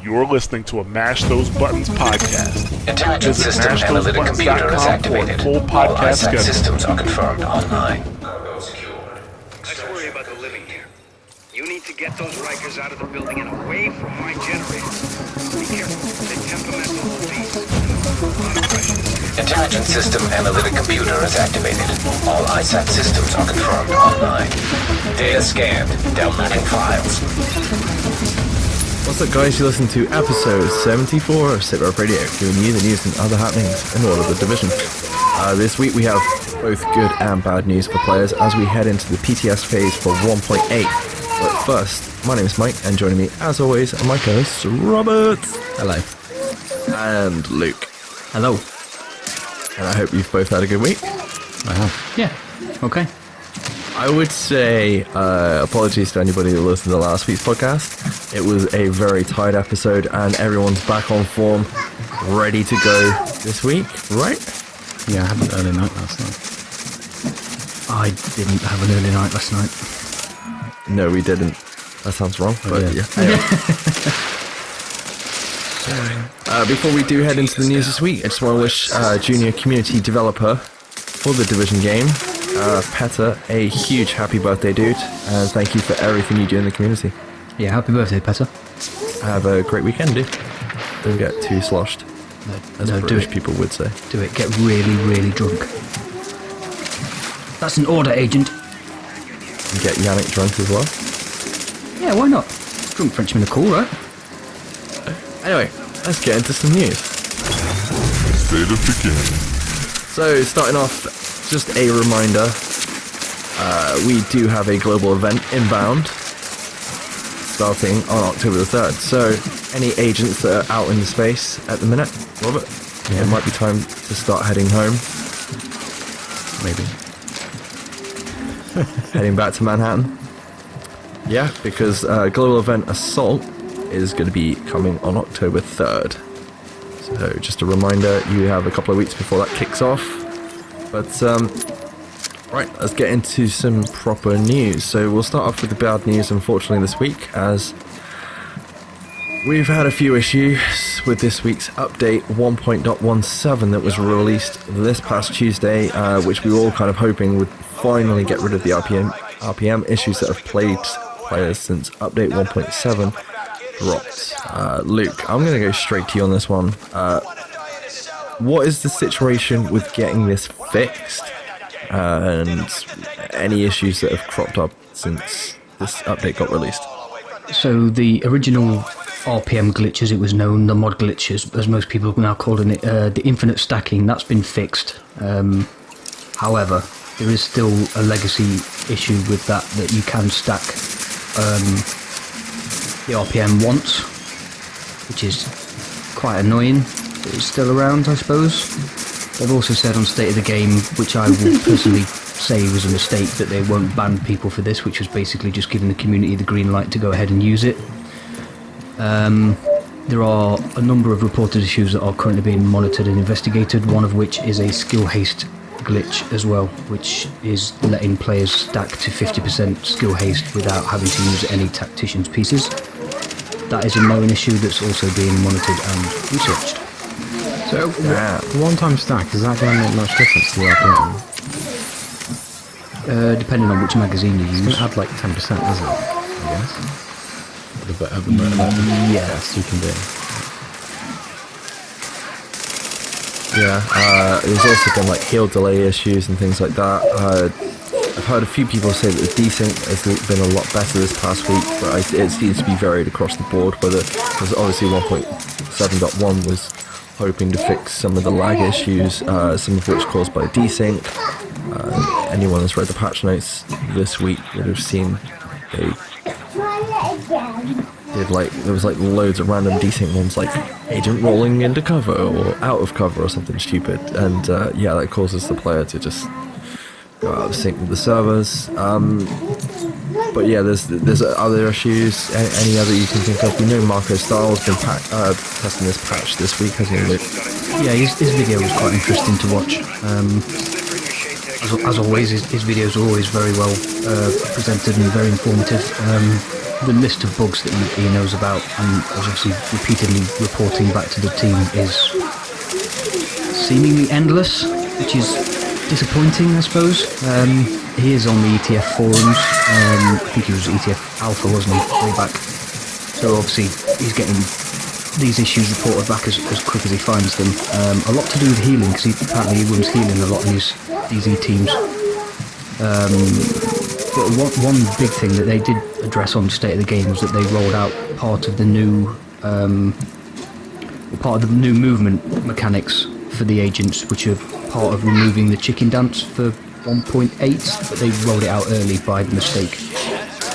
You're listening to a Mash Those Buttons podcast. Intelligent System Analytic Computer is activated. Full All podcast ISAT systems are confirmed online. Let's worry about the living here. You need to get those Rikers out of the building and away from my generators. Be careful. They're temperamental beasts. Intelligent System Analytic Computer is activated. All ISAT systems are confirmed online. Data scanned. Downloading files. What's up, guys? You listen to episode 74 of SITREP Radio, giving you the news and other happenings in all of the division. This week we have both good and bad news for players as we head into the PTS phase for 1.8. But first, my name is Mike, and joining me, as always, are my co-hosts Robert. Hello. And Luke. Hello. And I hope you've both had a good week. I have. Yeah. Okay. I would say apologies to anybody who listened to last week's podcast. It was a very tight episode and everyone's back on form, ready to go this week, right? Yeah, I had an early night last night. I didn't have an early night last night. No, we didn't. That sounds wrong, but yeah. Anyway. Before we do head into the news this week, I just want to wish junior community developer for the Division game, Petter, a huge happy birthday, dude, and thank you for everything you do in the community. Yeah, happy birthday, Petter. Have a great weekend, dude. Don't get too sloshed, as British people would say. Do it. Get really, really drunk. That's an order, Agent. And get Yannick drunk as well. Yeah, why not? Drunk Frenchmen are cool, right? Anyway, let's get into some news. State of the game. So, starting off, just a reminder, we do have a global event inbound, starting on October the 3rd. So, any agents that are out in the space at the minute, Robert, it might be time to start heading home. Maybe. Heading back to Manhattan. Yeah, because global event Assault is going to be coming on October 3rd. So, just a reminder, you have a couple of weeks before that kicks off. But, right, let's get into some proper news. So we'll start off with the bad news, unfortunately, this week, as we've had a few issues with this week's update 1.17 that was released this past Tuesday, which we were all kind of hoping would finally get rid of the RPM issues that have plagued players since update 1.7 dropped. Luke, I'm going to go straight to you on this one. What is the situation with getting this fixed, and any issues that have cropped up since this update got released? So the original RPM glitch, as it was known, the mod glitches, as most people are now calling it, the infinite stacking, that's been fixed. However, there is still a legacy issue with that you can stack the RPM once, which is quite annoying. It's still around, I suppose. They've also said on State of the Game, which I will personally say was a mistake, that they won't ban people for this, which was basically just giving the community the green light to go ahead and use it. There are a number of reported issues that are currently being monitored and investigated, one of which is a skill haste glitch as well, which is letting players stack to 50% skill haste without having to use any tactician's pieces. That is a known issue that's also being monitored and researched. So, one-time stack, is that going to make much difference to the RPM? Depending on which magazine you use. It's going to add like 10%, isn't it? I guess. The best you can do. Yeah, there's also been like heal delay issues and things like that. I've heard a few people say that the desync has been a lot better this past week, but it seems to be varied across the board, because obviously 1.7.1 was hoping to fix some of the lag issues, some of which caused by desync. Anyone that's read the patch notes this week would have seen there was like loads of random desync ones, like agent rolling into cover or out of cover or something stupid, and that causes the player to just go out of sync with the servers. But yeah, there's other issues. Any other you can think of? We know Marco Styles been testing this patch this week, hasn't he, Luke? Yeah, his video was quite interesting to watch. As always, his videos are always very well presented and very informative. the list of bugs that he knows about and is obviously repeatedly reporting back to the team is seemingly endless, which is disappointing, I suppose. He is on the ETF forums. I think he was ETF Alpha, wasn't he, way back? So obviously he's getting these issues reported back as quick as he finds them. A lot to do with healing, because apparently he runs healing a lot in his DZ teams. But one big thing that they did address on State of the Game was that they rolled out part of the new movement mechanics for the agents, which are part of removing the chicken dance for 1.8, but they rolled it out early by mistake.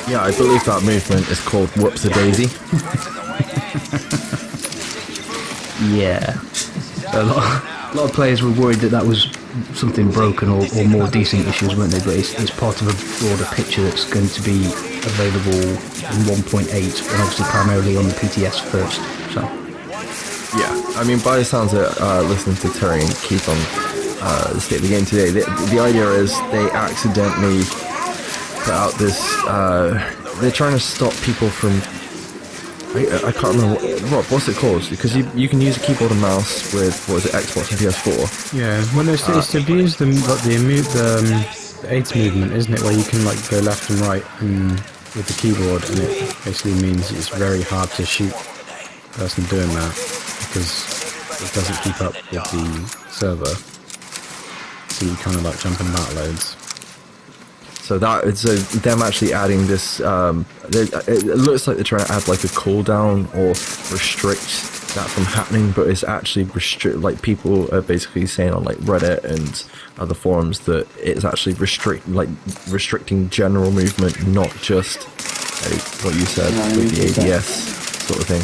Yeah, I believe that movement is called Whoops-a-Daisy. Yeah. A lot of players were worried that was something broken or more decent issues, weren't they? But it's part of a broader picture that's going to be available in 1.8 and obviously primarily on the PTS first. So. Yeah, I mean, by the sounds of it, listening to Terry and Keith on the State of the Game today, the idea is they accidentally put out this, they're trying to stop people from, I can't remember, Rob, what's it called? Because you can use a keyboard and mouse with, what is it, Xbox and PS4? Yeah, well, it's to use the AIDS movement, isn't it, where you can like go left and right with the keyboard, and it basically means it's very hard to shoot the person doing that, because it doesn't keep up with the server, so you kind of like jump in battle loads. So them actually adding this, it looks like they're trying to add like a cooldown or restrict that from happening, but it's actually like people are basically saying on like Reddit and other forums that it's actually restricting general movement, not just what you said with the ADS sort of thing,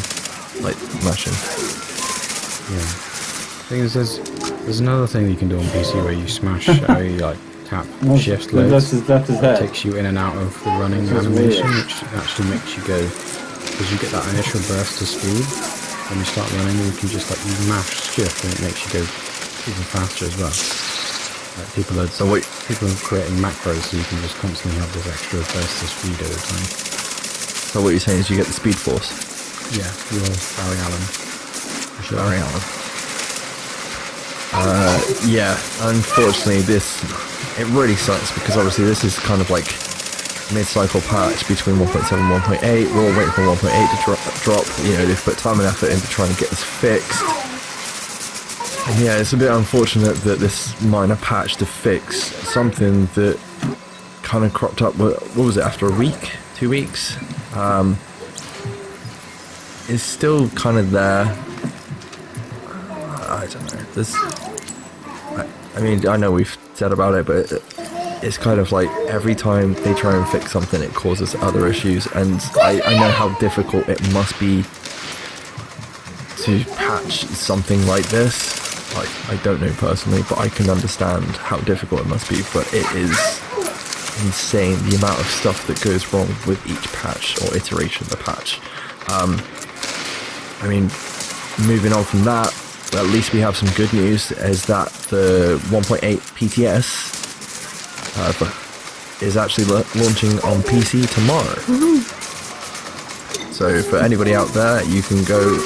like mashing. Yeah. The thing is, there's another thing you can do on PC where you smash like tap shift loads. That takes you in and out of the running animation, which actually makes you go, because you get that initial burst of speed when you start running, you can just like mash shift and it makes you go even faster as well. Like people are creating macros so you can just constantly have this extra burst of speed over time. So what you're saying is you get the speed force? Yeah, you're Barry Allen. Barry Allen. Yeah, unfortunately it really sucks, because obviously this is kind of like mid-cycle patch between 1.7 and 1.8. We're all waiting for 1.8 to drop. You know, they've put time and effort into trying to get this fixed. And yeah, it's a bit unfortunate that this minor patch to fix something that kind of cropped up, what was it, after a week? 2 weeks? Is still kind of there. I don't know. I mean, I know we've said about it, but it's kind of like every time they try and fix something, it causes other issues, and I know how difficult it must be to patch something like this. Like, I don't know personally, but I can understand how difficult it must be, but it is insane the amount of stuff that goes wrong with each patch or iteration of the patch. I mean, moving on from that, at least we have some good news, is that the 1.8 PTS is actually launching on PC tomorrow. So for anybody out there, you can go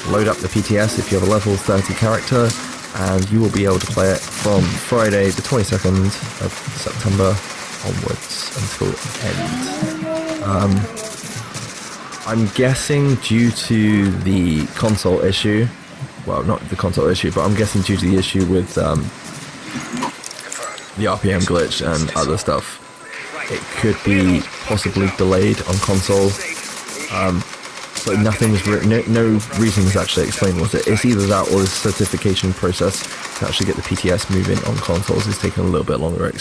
load up the PTS if you have a level 30 character, and you will be able to play it from Friday the 22nd of September onwards until end. I'm guessing due to the console issue, well, not the console issue, but I'm guessing due to the issue with the RPM glitch and other stuff, it could be possibly delayed on console. But nothing was no reason was actually explained, was it? It's either that or the certification process to actually get the PTS moving on consoles is taking a little bit longer than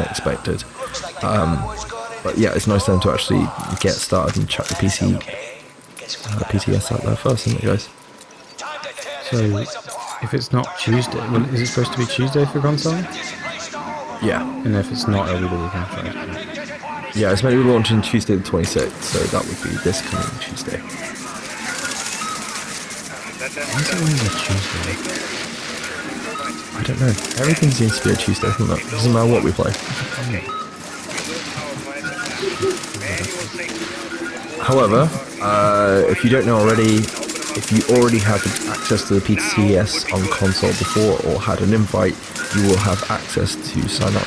expected. But yeah, it's nice for them to actually get started and check the PTS out there first, isn't it, guys? So, if it's not Tuesday, well, is it supposed to be Tuesday for console? Yeah. And if it's not, it'll be the week after. Yeah, it's meant to be launching Tuesday the 26th, so that would be this coming Tuesday. Why is it always a Tuesday? I don't know. Everything seems to be a Tuesday, doesn't it? Doesn't matter what we play. However, if you don't know already, if you already had access to the PTS on console before or had an invite, you will have access to sign up,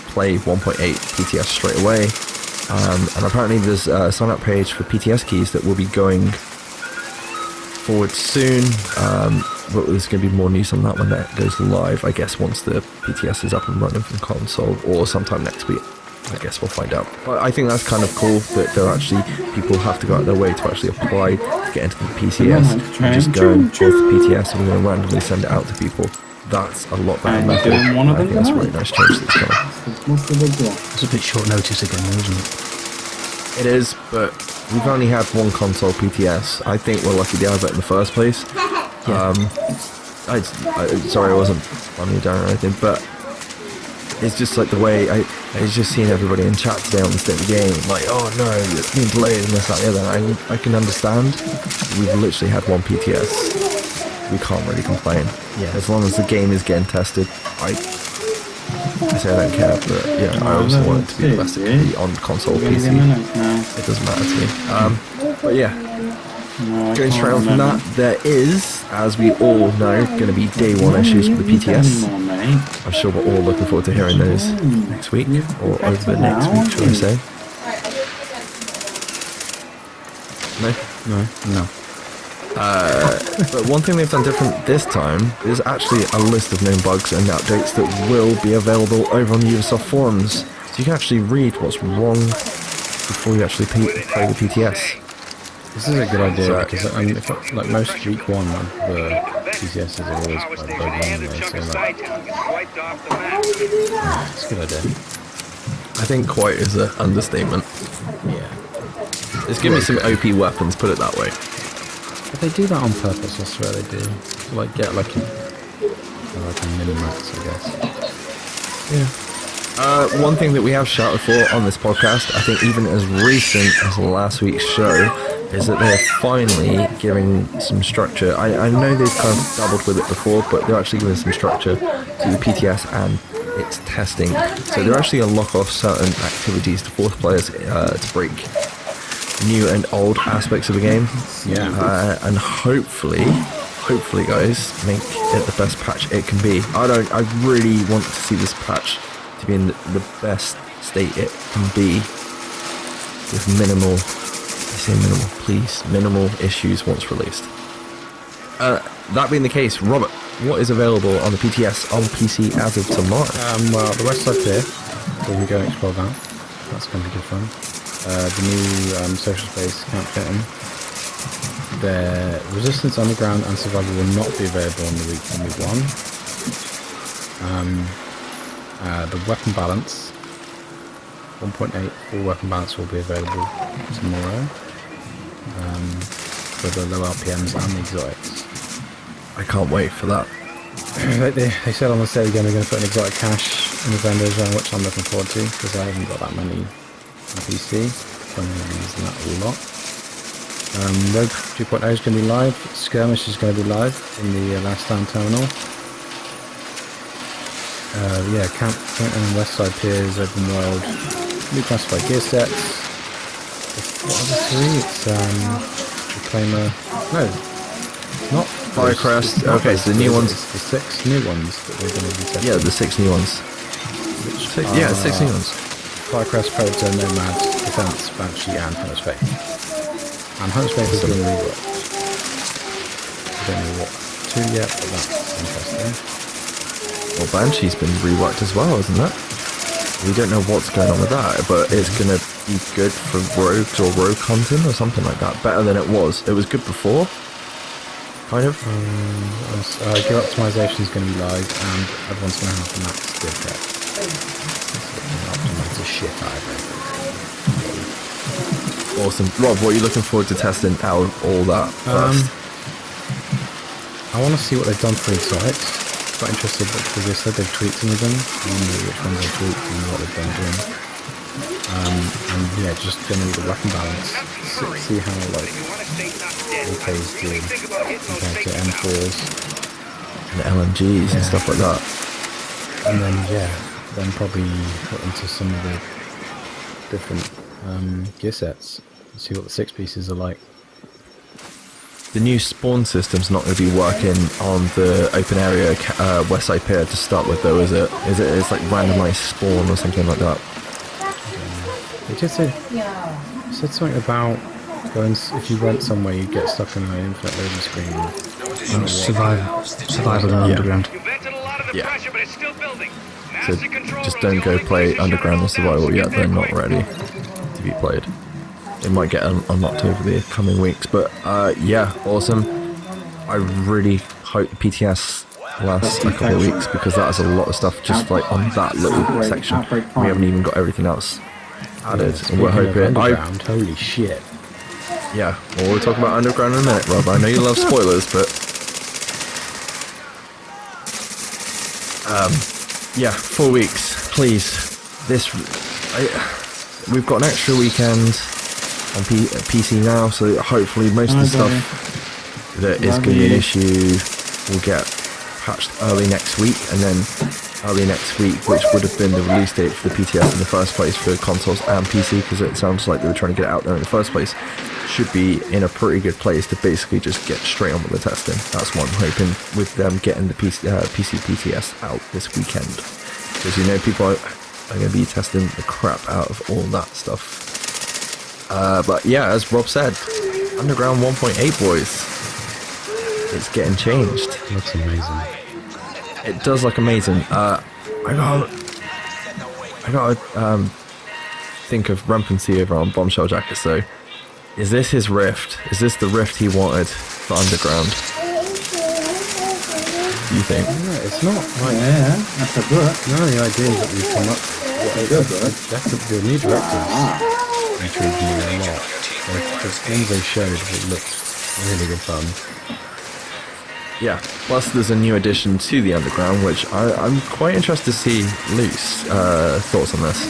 play 1.8 PTS straight away. And apparently there's a sign up page for PTS keys that will be going forward soon. But there's going to be more news on that when that goes live, I guess, once the PTS is up and running from console, or sometime next week. I guess we'll find out. But I think that's kind of cool that people have to go out of their way to actually apply to get into the PTS. And just go and pull the PTS and we're going to randomly send it out to people. That's a lot better method. I think that's a really nice change that's coming. It's a bit short notice again, though, isn't it? It is, but we've only had one console PTS. I think we're lucky to have it in the first place. Sorry, I wasn't running you down or anything, but it's just like the way I was just seeing everybody in chat today on the state of the game, like, oh no, it's been delayed and this, that, and the other. I can understand. We've literally had one PTS. We can't really complain. Yeah. As long as the game is getting tested, I say I don't care, but yeah, I also want it to be the best it can be on console, PC. It doesn't matter to me. But yeah, going straight on from that, there is, as we all know, going to be day one issues for the PTS. I'm sure we're all looking forward to hearing those next week, or over the next week, shall I say. No. But one thing they've done different this time is actually a list of known bugs and updates that will be available over on the Ubisoft forums. So you can actually read what's wrong before you actually play the PTS. This is a good idea because like most week one, the PTS are always quite buggy anyway. So it's a good idea. I think quite is an understatement. Yeah. It's giving me some OP weapons, put it that way. But they do that on purpose, I swear they do. Like, get like a mini-max, I guess. Yeah. One thing that we have shouted for on this podcast, I think even as recent as last week's show, is that they're finally giving some structure. I know they've kind of dabbled with it before, but they're actually giving some structure to the PTS and its testing. So they're actually going to lock off certain activities to force players to break new and old aspects of the game. Yeah. And hopefully guys, make it the best patch it can be. I really want to see this patch to be in the best state it can be, with minimal issues once released. That being the case, Robert, what is available on the PTS on PC as of tomorrow? Well, the West Side Pier, so we can go and explore that. That's going to be good fun. The new social space Camp Kitten. The Resistance Underground and Survival will not be available on the week 1. The Weapon Balance 1.8 full weapon balance will be available tomorrow for the low RPMs and the exotics. I can't wait for that. They said on the sale again they're going to put an exotic cache in the vendors, which I'm looking forward to because I haven't got that many on PC, so I'm going to be using that a lot. Rogue 2.0 is going to be live. Skirmish is going to be live in the last town terminal. Camp and West Side Piers, open world, new classified gear sets. What are the three? It's Reclaimer. No, not Firecrest. Okay, so the new ones. It's the 6 new ones that we're going to be testing. Yeah, the 6 new ones. 6 new ones. Firecrest, Predator, Nomad, Defense, Banshee, and Hunter's Faith. And Hunter's Faith is being reworked. I don't know what to yet, but that's interesting. Well, Banshee's been reworked as well, isn't it? We don't know what's going on with that, but it's going to be good for rogues or rogue hunting or something like that. Better than it was. It was good before, kind of. Gear optimization is going to be live, and everyone's going to have the max gear set. Optimize the shit out of everything. Awesome. Rob, what are you looking forward to testing out of all that first? I want to see what they've done for exotics. Quite interested because they said they've tweaked some of them. I wonder which ones they've tweaked and what they've been doing. Just generally the weapon balance. See how AKs do compared to M4s and LMGs and stuff like that. And then probably put into some of the different gear sets. See what the 6 pieces are like. The new spawn system's not going to be working on the open area west side pier to start with, though, is it? It's like randomized spawn or something like that. They just said something about if you went somewhere, you get stuck in an infinite loading screen. Survival in underground. You vented a lot of the pressure, but it's still building. So just don't go play underground or survival yet. They're not ready to be played. It might get unlocked over the coming weeks, but yeah, awesome. I really hope the PTS lasts a couple of weeks, because that is a lot of stuff just like on that little section. We haven't even got everything else added, and we're hoping. Holy shit! Yeah, well, we'll talk about underground in a minute, Rob. I know you love spoilers, but yeah, 4 weeks, please. We've got an extra weekend on PC now, so hopefully most of the stuff that is going to be an issue will get patched early next week, and then early next week, which would have been the release date for the PTS in the first place for consoles and PC, because it sounds like they were trying to get it out there in the first place, should be in a pretty good place to basically just get straight on with the testing. That's what I'm hoping, with them getting the PC PTS out this weekend, because you know people are going to be testing the crap out of all that stuff. But yeah, as Rob said, Underground 1.8, boys, it's getting changed. Looks amazing. It does look amazing. I gotta think of Rampancy over on Bombshell Jacket. So, is this his rift? Is this the rift he wanted for Underground? Do you think? No, it's not. Like, that's a book. No, the idea that we've come up with, the new directives actually do a lot. The things they showed, it looked really good fun. Yeah, plus there's a new addition to the Underground, which I'm quite interested to see Luke's thoughts on this.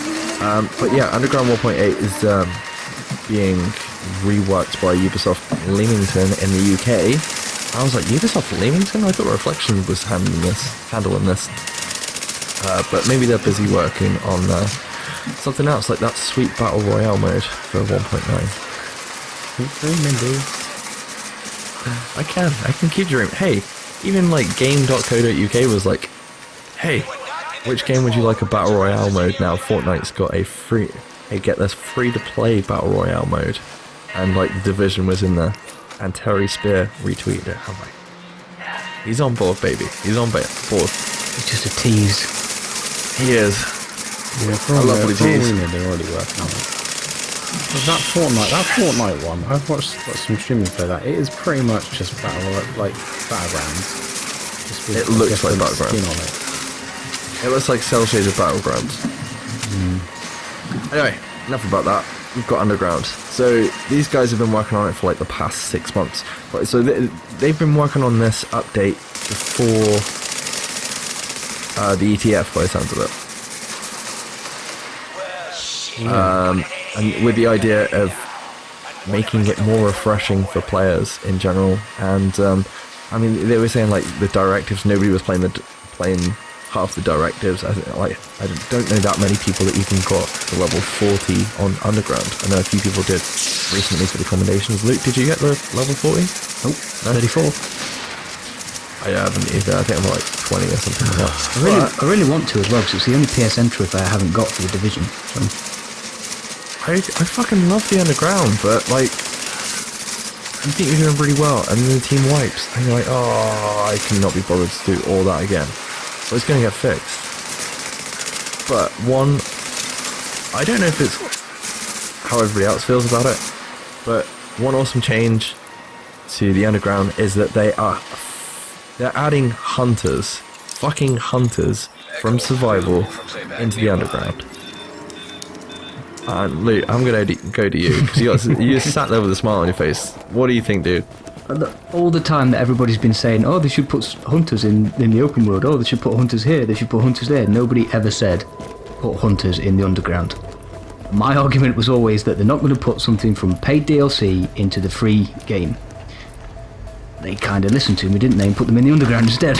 But yeah, Underground 1.8 is being reworked by Ubisoft Leamington in the UK. I was like, Ubisoft Leamington? I thought Reflection was handling this. But maybe they're busy working on something else, like that sweet Battle Royale mode for 1.9. I can keep dreaming. Hey, even like game.co.uk was like, hey, which game would you like a Battle Royale mode? Now Fortnite's got get this free to play Battle Royale mode, and like the Division was in there, and Terry Spear retweeted it. I'm like, yeah, he's on board, baby. He's on board. It's just a tease. He is. Yeah, I love what he teased. They're already working on it. That Fortnite one, I've watched some streaming play that. It is pretty much just battlegrounds. Just with it looks like Battlegrounds. Skin on it. It looks like cel-shaded Battlegrounds. Anyway, enough about that. We've got Underground. So these guys have been working on it for like the past 6 months. Right, so they've been working on this update before the ETF, by the sounds of it. And with the idea of making it more refreshing for players in general. And I mean, they were saying like the directives, nobody was playing half the directives. I don't know that many people that even got to level 40 on Underground. I know a few people did recently for the commendations. Luke, did you get the level 40? Nope, No? 34. I haven't either. I think I'm like 20 or something like that. I really want to as well, because it's the only PSN trophy I haven't got for the Division. So. I fucking love the Underground, but like, you think you're doing really well, and then the team wipes, and you're like, oh, I cannot be bothered to do all that again. So it's going to get fixed. But one, I don't know if it's how everybody else feels about it, but one awesome change to the Underground is that they're adding fucking hunters from survival into the Underground. And Luke, I'm gonna go to you, because you just sat there with a smile on your face. What do you think, dude? All the time that everybody's been saying, oh, they should put hunters in the open world, oh, they should put hunters here, they should put hunters there. Nobody ever said, put hunters in the Underground. My argument was always that they're not going to put something from paid DLC into the free game. They kind of listened to me, didn't they, and put them in the Underground instead.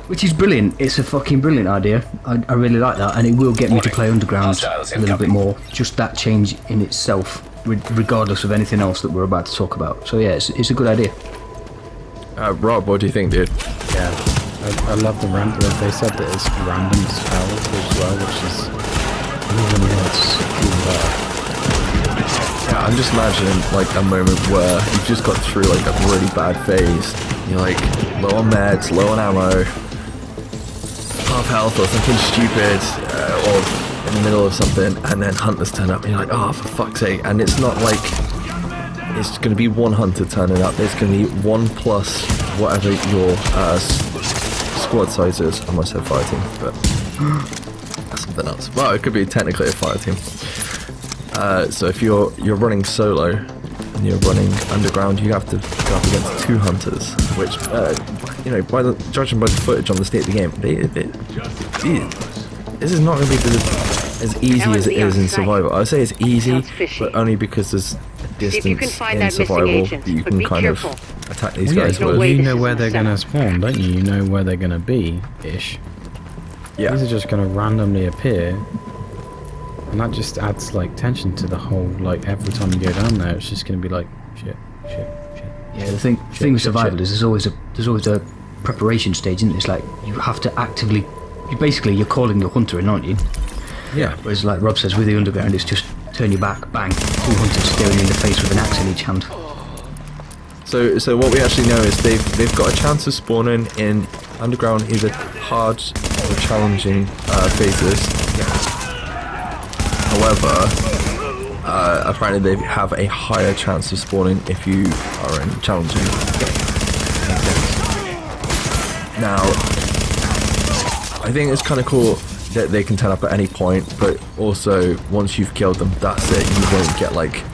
Which is brilliant. It's a fucking brilliant idea. I really like that, and it will get me to play Underground a little bit more. Just that change in itself, regardless of anything else that we're about to talk about. So yeah, it's a good idea. Rob, what do you think, dude? Yeah, I love the random. They said that it's random spells as well, which is even worse. Yeah, I'm just imagining like a moment where you've just got through like a really bad phase. You're like low on meds, low on ammo, half health or something stupid, or in the middle of something, and then hunters turn up and you're like, oh, for fuck's sake. And it's not like it's going to be one hunter turning up, it's going to be 1 plus whatever your squad size is. I almost said fire team, but that's something else. Well, it could be technically a fire team. So if you're running solo and you're running underground, you have to go up against 2 hunters, which judging by the footage on the state of the game, this is not going to be as easy as it is in survival. I would say it's easy, but only because there's distance in survival that you can kind of attack these guys with. You know where they're going to spawn, don't you? You know where they're going to be, ish. Yeah. These are just going to randomly appear. And that just adds like tension to the whole, like every time you go down there it's just going to be like shit. Yeah, the thing with survival is there's always a preparation stage, isn't it? It's like you have to actively, you're calling your hunter in, aren't you? Yeah. Whereas like Rob says, with the Underground it's just turn your back, bang, 2 hunters staring you in the face with an axe in each hand. So what we actually know is they've got a chance of spawning in Underground either hard or challenging phases. However, apparently they have a higher chance of spawning if you are in challenging. Now, I think it's kind of cool that they can turn up at any point, but also once you've killed them, that's it. You won't get like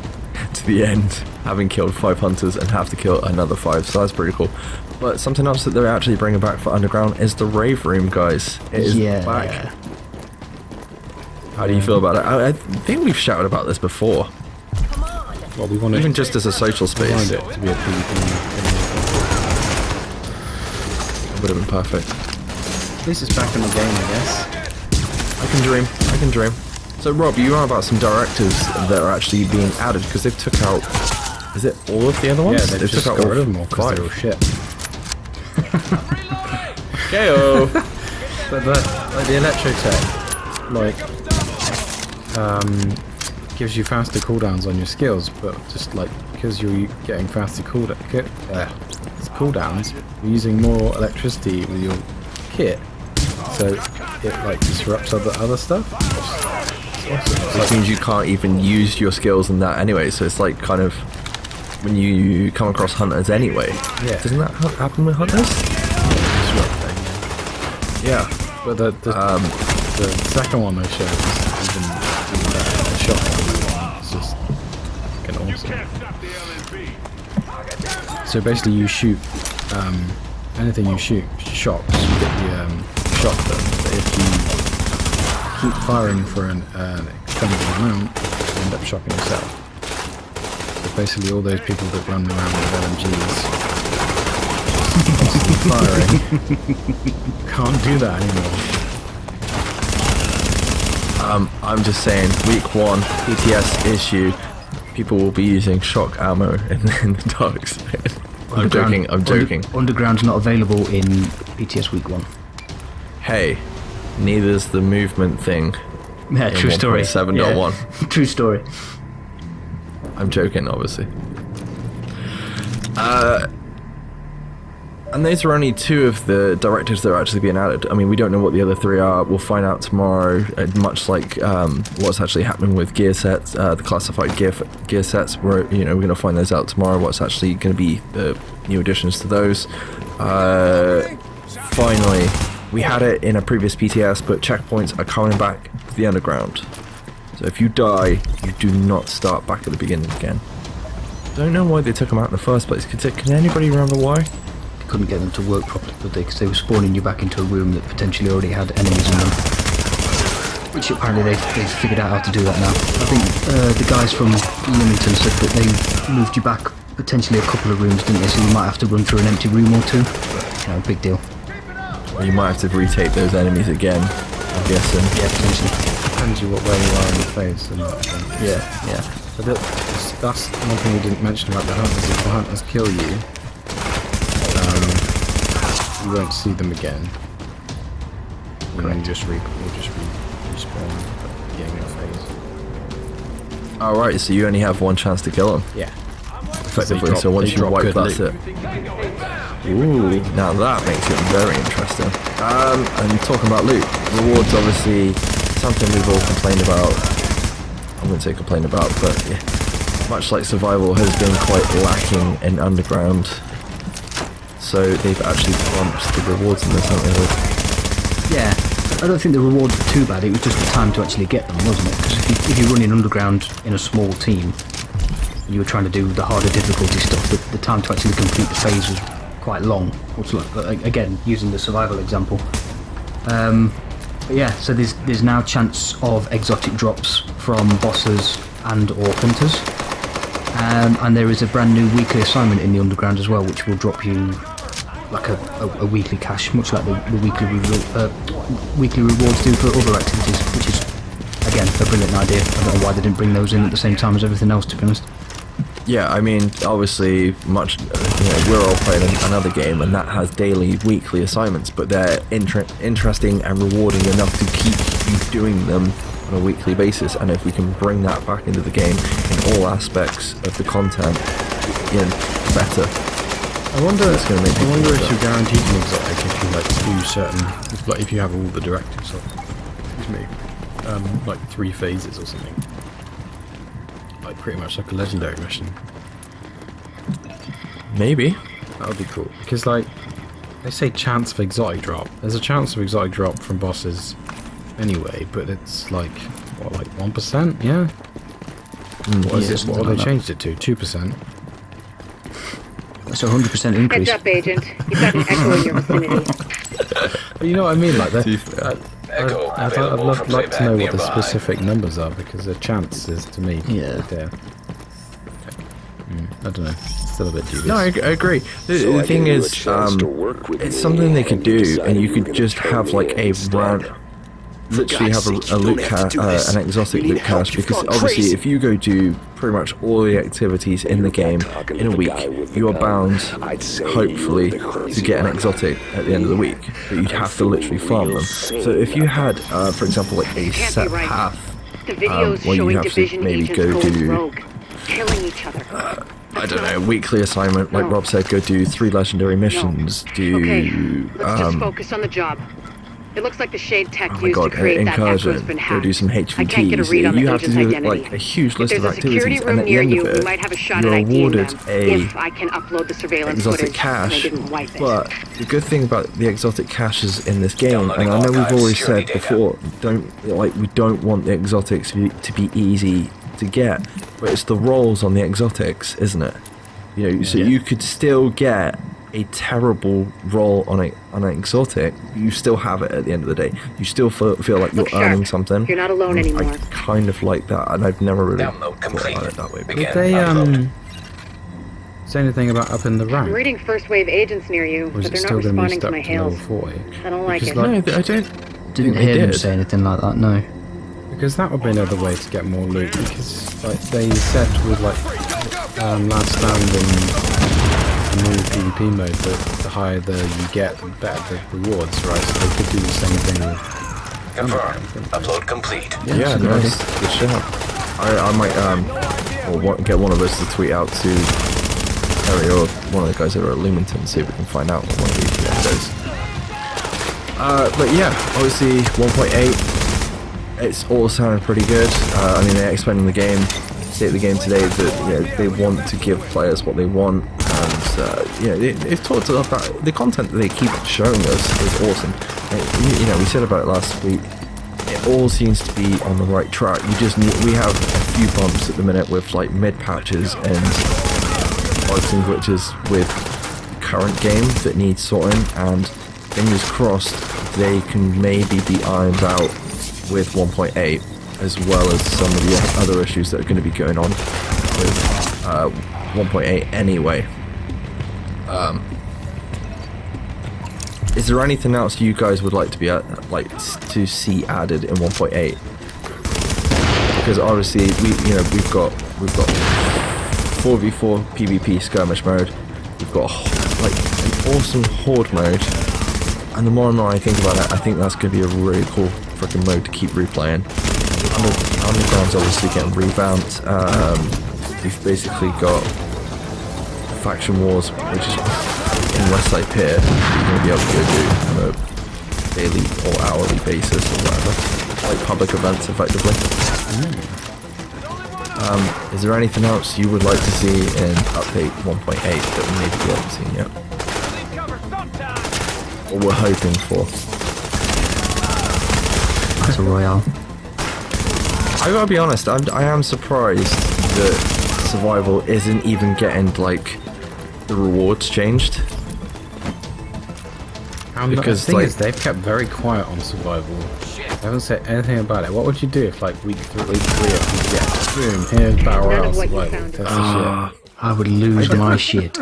to the end having killed 5 hunters and have to kill another 5, so that's pretty cool. But something else that they're actually bringing back for Underground is the rave room, guys. It is back. How do you feel about it? I think we've shouted about this before. Well, we want even just as a social space. We wanted it to be a PvP. It would have been perfect. This is back in the game, I guess. I can dream. So Rob, you are about some directors that are actually being added because they've took out. Is it all of the other ones? Yeah, they've just took got out rid of them all because they're all shit. KO. But the Electrotech, gives you faster cooldowns on your skills, but just like because you're getting faster cooldowns, you're using more electricity with your kit, so it like disrupts other stuff. Which means you can't even use your skills in that anyway. So it's like kind of when you come across hunters anyway. Yeah. Doesn't that happen with hunters? Yeah. But the second one they showed is even better. The shotgun one is just fucking awesome. So basically you shoot anything you shoot, shocks, you get the shock done. But if you keep firing for an extended amount, you end up shocking yourself. So basically all those people that run around with LMGs firing can't do that anymore. I'm just saying, week 1 PTS issue, people will be using shock ammo in the dark side. I'm joking. Underground's not available in PTS week 1. Hey, neither's the movement thing. Yeah, true story. 7.1. Yeah. True story. I'm joking, obviously. And those are only 2 of the directors that are actually being added. I mean, we don't know what the other 3 are. We'll find out tomorrow, much like what's actually happening with gear sets, the classified gear sets. We're going to find those out tomorrow, what's actually going to be the new additions to those. Finally, we had it in a previous PTS, but checkpoints are coming back to the Underground. So if you die, you do not start back at the beginning again. Don't know why they took them out in the first place. Can anybody remember why? Couldn't get them to work properly, could they? Because they were spawning you back into a room that potentially already had enemies in them. Which apparently they've figured out how to do that now. I think the guys from Leamington said that they moved you back potentially a couple of rooms, didn't they? So you might have to run through an empty room or 2. But, big deal. Or you might have to retake those enemies again, I'm guessing. Yeah, potentially. Depends you where you are in the phase and that thing. Yeah. But that's one thing we didn't mention about the hunters. If the hunters kill you, you won't see them again. And then you just respawn at the beginning of the phase. Alright, so you only have one chance to kill them. Yeah. Effectively, so once you wipe, that's it. Ooh, now that makes it very interesting. And talking about loot, rewards obviously something we've all complained about. I wouldn't say complain about, but yeah, much like survival has been quite lacking in Underground. So they've actually bumped the rewards in this, haven't they? Yeah, I don't think the rewards were too bad. It was just the time to actually get them, wasn't it? Because if you're running Underground in a small team, and you were trying to do the harder difficulty stuff, the time to actually complete the phase was quite long. Which, again, using the survival example. But yeah, so there's now chance of exotic drops from bosses and or hunters. And there is a brand new weekly assignment in the Underground as well, which will drop you like a weekly cache, much like the weekly rewards do for other activities, which is, again, a brilliant idea. I don't know why they didn't bring those in at the same time as everything else, to be honest. Yeah, I mean, obviously, we're all playing another game, and that has daily, weekly assignments, but they're interesting and rewarding enough to keep you doing them on a weekly basis. And if we can bring that back into the game in all aspects of the content, better. I wonder if you're guaranteed an exotic if you do certain, if you have all the directives, like 3 phases or something. Like pretty much like a legendary mission. Maybe. That would be cool. Because they say chance of exotic drop. There's a chance of exotic drop from bosses anyway, but it's like 1%? Yeah? What have they changed it to? 2%? That's a 100% increase. Heads up, Agent. You've got an echo in your vicinity. But you know what I mean? Like that. Echo I'd like to know what the specific numbers are, because the chance is, to me, there. I don't know. It's still a bit dubious. No, I agree. The thing is, it's something they could do, and you could just have like a run. Literally have a loot cache, an exotic loot cache, because obviously if you go do pretty much all the activities in the game in a week, you are bound, hopefully, to get an exotic at the end of the week, but you'd have to literally farm them. So if you had, for example, like a set path, where you have to maybe go do, killing each other. I don't know, weekly assignment, like Rob said, go do 3 legendary missions, Okay, let's just focus on the job. It looks like the shade tech used to create that echo has been hacked. Go do some HVTs. I can't get a read on the you have to agent's do identity. like a huge list of If there's a security activities, and room at the near end you, of we it, might have a shot you're at IDing awarded them a if I can upload the surveillance exotic footage cache. and they didn't wipe it. But the good thing about the exotic caches in this game, and I know we've always said before, we don't want the exotics to be easy to get, but it's the rolls on the exotics, isn't it? You could still get a terrible roll on an exotic, you still have it at the end of the day. You still feel like you're earning something. You're not alone anymore. I kind of like that, and I've never really thought about it that way. Did they say anything about up in the rank? I'm reading first wave agents near you, but they're not responding to my hails. I don't like it. No, I Didn't hear them say anything like that, no. Because that would be another way to get more loot, because they said with last stand and normal PvP mode that the higher you get, the better the rewards, right? So they could do the same thing with... Confirmed. Upload complete. Yeah, nice. Good shot. I might get one of us to tweet out to Harry or one of the guys that are at Leamington and see if we can find out what one of these does. But yeah, obviously 1.8, it's all sounding pretty good. They're expanding the game. State of the game today that they want to give players what they want, and they've talked about the content that they keep showing us is awesome. We said about it last week. It all seems to be on the right track. We have a few bumps at the minute with like mid patches and bugs and glitches with the current game that needs sorting, and fingers crossed they can maybe be ironed out with 1.8. as well as some of the other issues that are going to be going on with 1.8 anyway. is there anything else you guys would like to be to see added in 1.8? Because obviously we've got 4v4 PvP skirmish mode. We've got like an awesome horde mode, and the more and more I think about it, I think that's going to be a really cool freaking mode to keep replaying. Underground's obviously getting revamped. We've basically got faction wars, which is in Westside Pier. You're going to be able to go do on a daily or hourly basis or whatever, like public events, effectively. Is there anything else you would like to see in update 1.8 that we maybe haven't seen yet? Or we're hoping for? Battle Royale. I gotta be honest, I am surprised that survival isn't even getting, like, the rewards changed. Because the thing is, they've kept very quiet on survival. They haven't said anything about it. What would you do if, like, week 3 you get, boom, here's Battle Royale survival. That's the shit. I would lose my shit.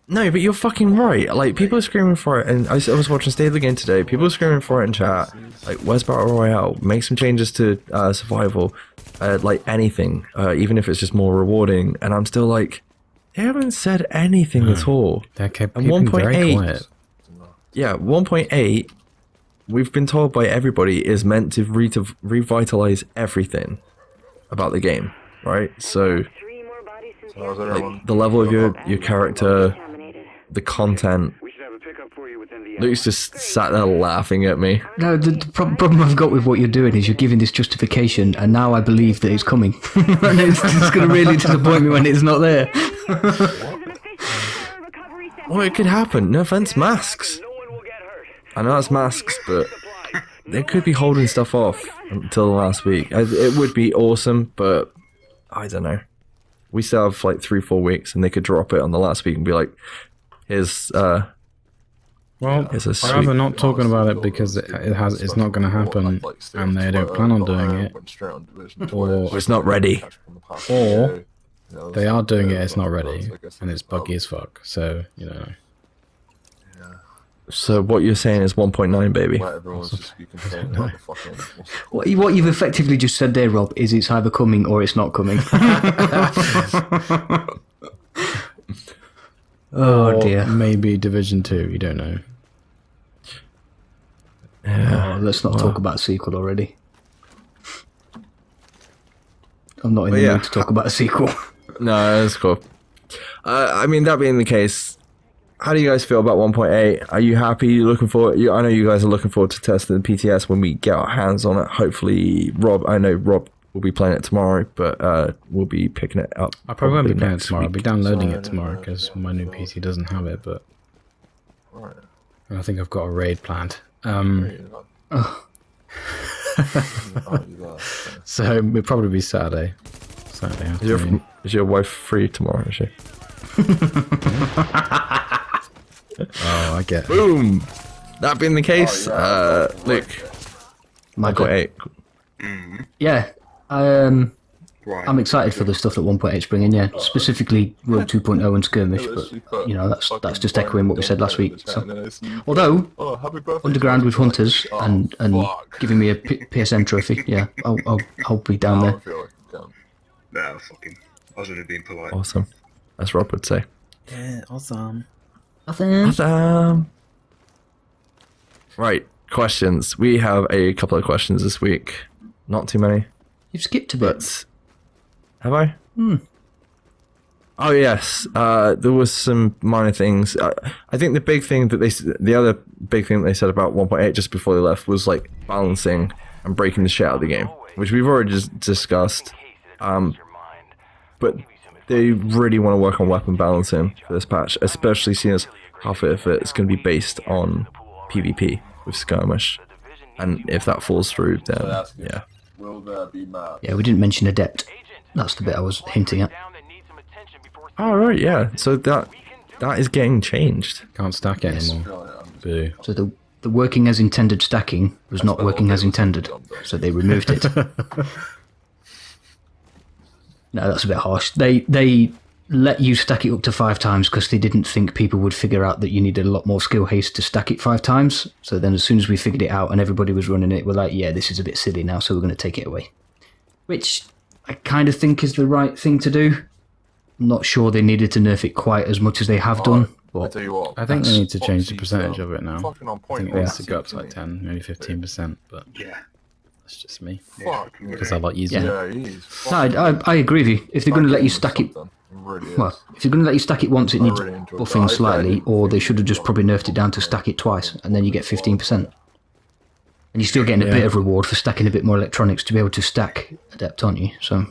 No, but you're fucking right. Like, people are screaming for it, and I was watching State of the Game today. People are screaming for it in chat. Like, where's Battle Royale? Make some changes to survival. Like, anything. Even if it's just more rewarding. And I'm still like, they haven't said anything at all. They kept keeping very quiet. Yeah, 1.8, we've been told by everybody, is meant to revitalize everything about the game, right? So, like, the level of your character, the content. Luke's just sat there laughing at me. No, the problem I've got with what you're doing is you're giving this justification, and now I believe that it's coming. And it's going to really disappoint me when it's not there. Well, it could happen. No offense, masks. I know it's masks, but they could be holding stuff off until the last week. It would be awesome, but I don't know. We still have like 3-4 weeks, and they could drop it on the last week and be like, here's I'd rather not talking about it because it's not going to happen, and they don't plan on doing it, or it's not ready, or they are doing it, it's not ready, and it's buggy as fuck. So So what you're saying is 1.9, baby. What you've effectively just said there, Rob, is it's either coming or it's not coming. Oh dear. Maybe Division 2, you don't know. Yeah. Let's not talk about a sequel already. I'm not in the mood to talk about a sequel. No, that's cool. I mean, that being the case, how do you guys feel about 1.8? Are you happy? You looking forward? I know you guys are looking forward to testing the PTS when we get our hands on it. Hopefully, I know Rob will be playing it tomorrow, but we'll be picking it up. I probably won't be playing it tomorrow. I'll be downloading it tomorrow because my new PC doesn't have it, but I think I've got a raid planned. So it'll probably be Saturday afternoon. Is your wife free tomorrow, is she? Oh, I get it. Boom! That being the case, Luke, Michael 8. Yeah, I'm excited for the stuff that 1.8 is bringing. Yeah, specifically Rogue 2.0 and Skirmish, but that's just echoing what we said last week. So, although Underground with Hunters and giving me a PSN trophy, yeah, I'll be down there. Nah, fucking. I was only being polite. Awesome, as Rob would say. Yeah, awesome. Right, questions. We have a couple of questions this week. Not too many. You've skipped a bit. Have I? Oh yes. There was some minor things. I think the other big thing they said about 1.8 just before they left was like balancing and breaking the shit out of the game, which we've already just discussed. But they really want to work on weapon balancing for this patch, especially seeing as half of it is going to be based on PvP with Skirmish. And if that falls through, then yeah. Yeah, we didn't mention Adept. That's the bit I was hinting at. Oh, right, yeah. So that is getting changed. Can't stack it anymore. Boo. So the working as intended stacking was not working as intended, so they removed it. No, that's a bit harsh. They let you stack it up to 5 times because they didn't think people would figure out that you needed a lot more skill haste to stack it 5 times. So then as soon as we figured it out and everybody was running it, we're like, yeah, this is a bit silly now, so we're going to take it away. Which I kind of think is the right thing to do. I'm not sure they needed to nerf it quite as much as they have done. But I tell you what, I think they need to change the percentage of it now. Fucking on I point. think it needs to go up to like 10, maybe 15%, but that's just me. Fuck. Because I like using it. Yeah, he is. no, I agree with you. If they're going to let you stack it, well, if you're going to let you stack it once, it needs buffing slightly, or they should have just probably nerfed it down to stack it twice, and then you get 15%. And you're still getting a bit of reward for stacking a bit more electronics to be able to stack Adept, aren't you? So,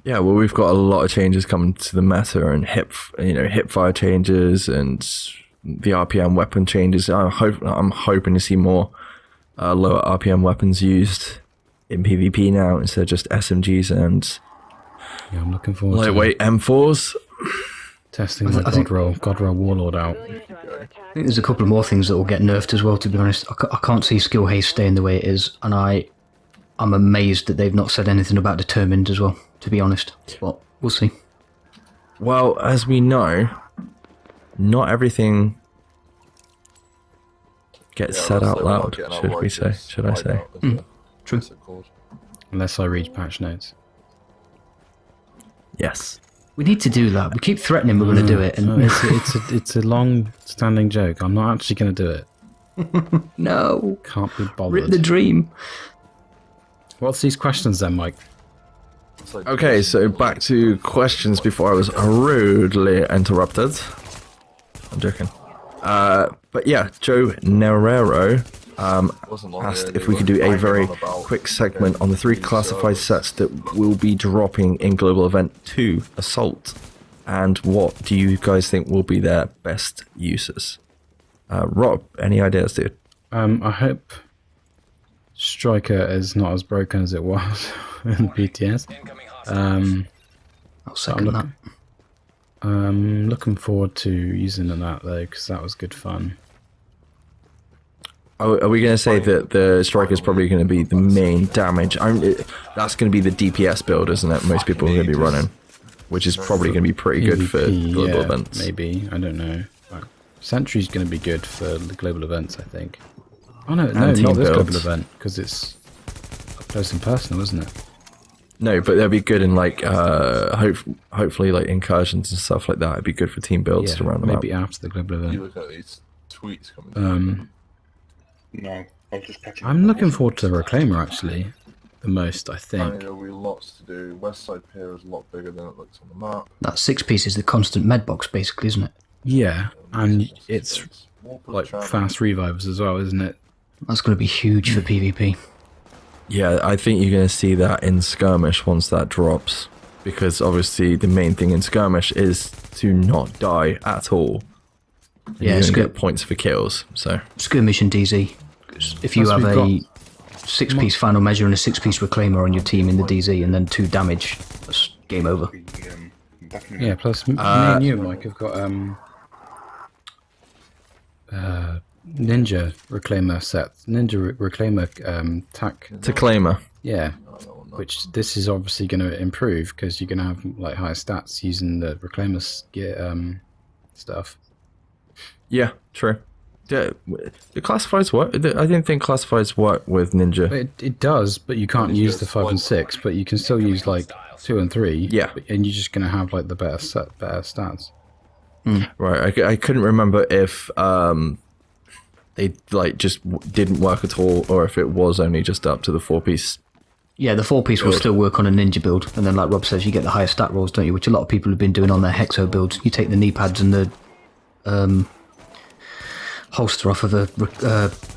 Yeah, well, we've got a lot of changes coming to the meta, and hip fire changes, and the RPM weapon changes. I'm hoping to see more lower RPM weapons used in PvP now instead of just SMGs and Yeah, I'm looking forward lightweight M4s. Testing the Godroll Warlord out. I think there's a couple of more things that will get nerfed as well, to be honest. I can't see skill haste staying the way it is, and I'm amazed that they've not said anything about determined as well, to be honest. But we'll see. Well, as we know, not everything gets said out loud, should I say? True. Unless I read patch notes. Yes. We need to do that. We keep threatening we're going to do it. And It's a long-standing joke. I'm not actually going to do it. No. Can't be bothered. Rip the dream. What's these questions then, Mike? Okay, so back to questions before I was rudely interrupted. I'm joking. But yeah, Joe Nerero asked if we could do a very quick segment on the 3 classified sets that will be dropping in Global Event 2 Assault, and what do you guys think will be their best uses? Rob, any ideas, dude? I hope Striker is not as broken as it was in BTS. I'll second that. I'm looking forward to using that though, because that was good fun. Are we going to say that the Striker is probably going to be the main damage? That's going to be the DPS build, isn't it? Most people are going to be running, which is probably going to be pretty good for global events. Maybe, I don't know. Sentry's going to be good for the global events, I think. Oh no, not this global event, because it's up close and personal, isn't it? No, but they'll be good in like hopefully like incursions and stuff like that. It'd be good for team builds to run them maybe after the global event. You look at these tweets coming. No, I was just catching. I'm looking forward to the Reclaimer actually, the most, I think. There'll be lots to do. West Side Pier is a lot bigger than it looks on the map. That 6-piece is the constant med box, basically, isn't it? Yeah, and it's like fast revivers as well, isn't it? That's going to be huge for PvP. Yeah, I think you're going to see that in Skirmish once that drops, because obviously the main thing in Skirmish is to not die at all. And Yeah, you're going to get points for kills. So Skirmish and DZ. If you have a 6-piece final measure and a 6-piece reclaimer on your team in the DZ and then 2 damage, that's game over. Yeah, plus me and you, Mike, have got Ninja Reclaimer sets. Ninja Reclaimer tac. Taclaimer. Yeah, which this is obviously going to improve because you're going to have like higher stats using the Reclaimer stuff. Yeah, true. Yeah, the classifieds work. I didn't think classifieds work with Ninja. It does, but you can't use the 5 and 6. But you can still use like 2 and 3. Yeah, and you're just going to have like the better stats. Right. I couldn't remember if they like just didn't work at all, or if it was only just up to the 4-piece. Yeah, the 4-piece will still work on a ninja build, and then like Rob says, you get the higher stat rolls, don't you? Which a lot of people have been doing on their hexo builds. You take the knee pads and the holster off of a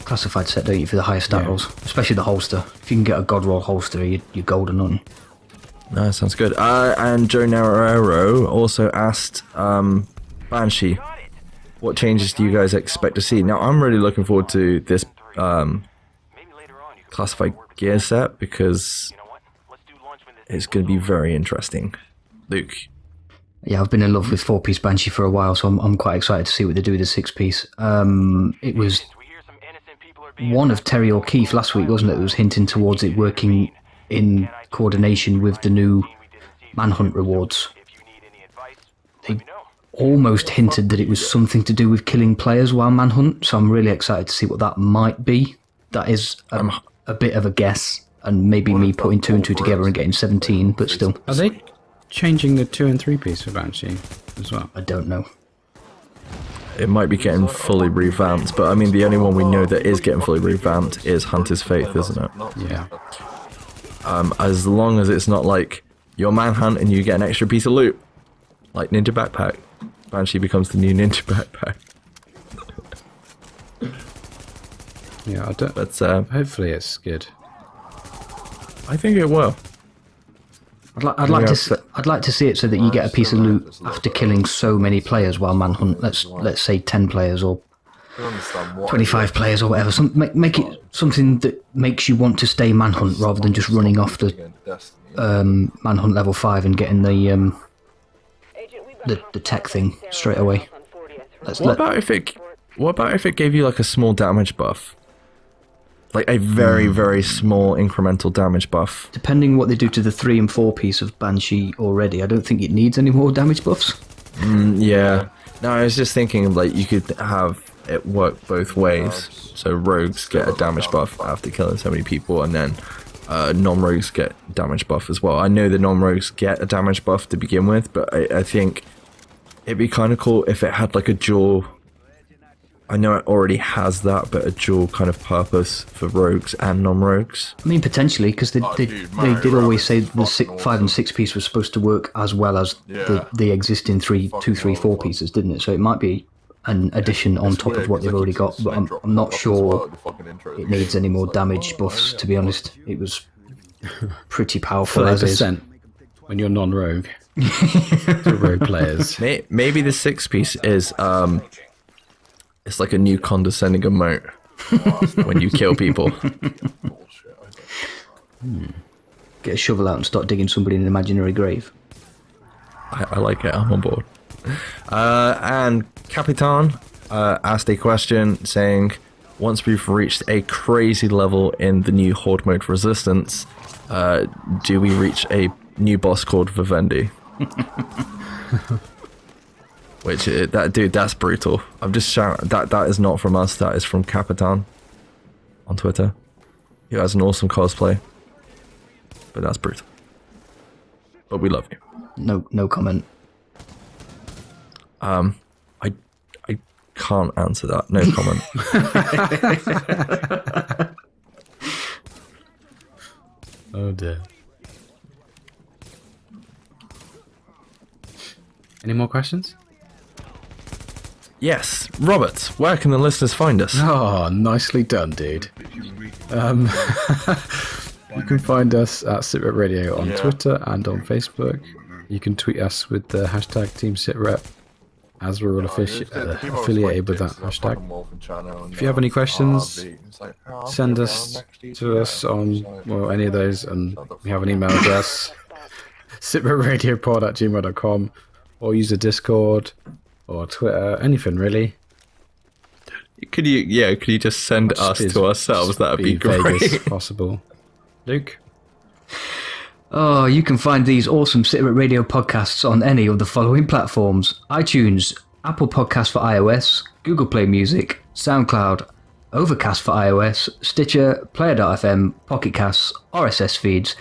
classified set, don't you, for the higher stat rolls, especially the holster. If you can get a god roll holster, you're golden on. No, sounds good. And Joe Narero also asked Banshee, what changes do you guys expect to see? Now, I'm really looking forward to this classified gear set because it's going to be very interesting. Luke? Yeah, I've been in love with 4-piece Banshee for a while, so I'm quite excited to see what they do with the 6-piece. It was one of Terry or Keith last week, wasn't it? It was hinting towards it working in coordination with the new Manhunt rewards. almost hinted that it was something to do with killing players while manhunt, so I'm really excited to see what that might be. That is a bit of a guess, and maybe me putting 2 and 2 together and getting 17, but still. Are they changing the 2 and 3 piece for Banshee as well? I don't know. It might be getting fully revamped, but I mean, the only one we know that is getting fully revamped is Hunter's Faith, isn't it? Yeah. As long as it's not like you're manhunt and you get an extra piece of loot, like Ninja Backpack. Banshee becomes the new Ninja Backpack. Yeah, I don't. But hopefully it's good. I think it will. I'd like to see it so that you get a piece of loot after killing so many players while manhunt. Let's say 10 players or 25 players or whatever. Make it something that makes you want to stay manhunt rather than just running off the manhunt level 5 and getting the tech thing straight away. What about if it gave you like a small damage buff? Like a very, very small incremental damage buff. Depending what they do to the 3 and 4 piece of Banshee already, I don't think it needs any more damage buffs. Yeah. No, I was just thinking like you could have it work both ways. So rogues get a damage buff after killing so many people, and then non-rogues get damage buff as well. I know the non-rogues get a damage buff to begin with, but I think it'd be kind of cool if it had like a dual. I know it already has that, but a dual kind of purpose for rogues and non-rogues. I mean, potentially, because they did always say the 5 and 6 piece was supposed to work as well as the existing 2, 3, 4 pieces, didn't it? So it might be an addition on top of what they've already got, but I'm not sure it needs any more damage buffs, to be honest. It was pretty powerful as is. When you're non-rogue. To rogue players. Maybe the 6 piece is it's like a new condescending emote when you kill people. Get a shovel out and start digging somebody in an imaginary grave. I like it. I'm on board. And Capitan asked a question saying, once we've reached a crazy level in the new Horde mode Resistance, do we reach a new boss called Vivendi? Which, that's brutal. I'm just shouting. That is not from us. That is from Capitan on Twitter. He has an awesome cosplay. But that's brutal. But we love you. No comment. I can't answer that. No comment. Oh dear. Any more questions? Yes, Robert, where can the listeners find us? Oh, nicely done, dude. You can find us at SITREP Radio on Twitter and on Facebook. You can tweet us with the hashtag Team SITREP, as we're all affiliated with that hashtag. If you have any questions, send us to us on any of those, and we have an email address, sitrepradiopod@gmail.com, or use the Discord or Twitter, anything really. Could you just send us to ourselves? That would be great. Vague as possible. Luke? Oh, you can find these awesome SITREP Radio podcasts on any of the following platforms: iTunes, Apple Podcasts for iOS, Google Play Music, SoundCloud, Overcast for iOS, Stitcher, Player.fm, Pocket Casts, RSS feeds,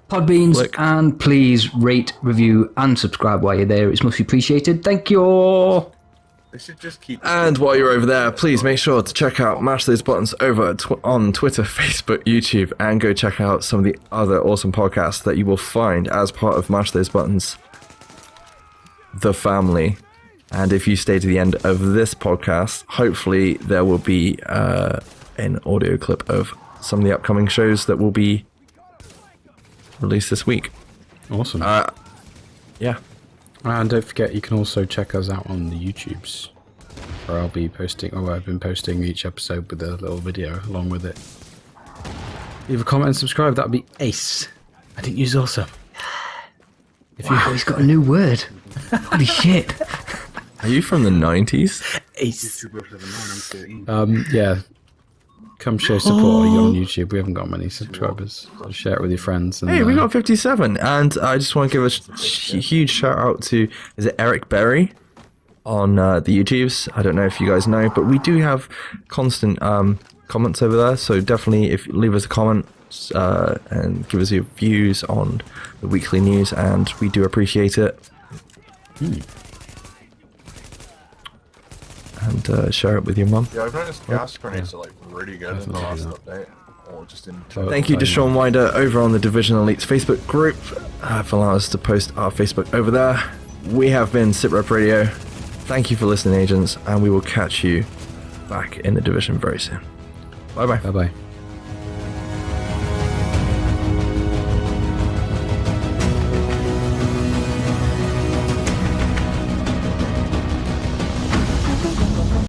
Podbeans, and please rate, review, and subscribe while you're there. It's much appreciated. Thank you. And while you're over there, please make sure to check out Mash Those Buttons over on Twitter, Facebook, YouTube, and go check out some of the other awesome podcasts that you will find as part of Mash Those Buttons, the family. And if you stay to the end of this podcast, hopefully there will be an audio clip of some of the upcoming shows that will be released this week. Awesome. Yeah. And don't forget, you can also check us out on the YouTubes, where I'll be posting, I've been posting each episode with a little video along with it. Leave a comment and subscribe, that would be ace. I didn't use awesome. Wow, he's got a new word. Holy shit. Are you from the 90s? Ace. Yeah. Come show support on YouTube. We haven't got many subscribers. So share it with your friends. And, Hey, we got 57, and I just want to give a huge shout out to, is it Eric Berry on the YouTubes? I don't know if you guys know, but we do have constant comments over there, so definitely if you leave us a comment and give us your views on the weekly news, and we do appreciate it. And share it with your mum. Yeah, I've noticed gas grenades are like really good in the last update. Or just in Thank you to Sean Winder over on the Division Elites Facebook group for allowing us to post our Facebook over there. We have been SITREP Radio. Thank you for listening, agents, and we will catch you back in the Division very soon. Bye bye. Bye bye.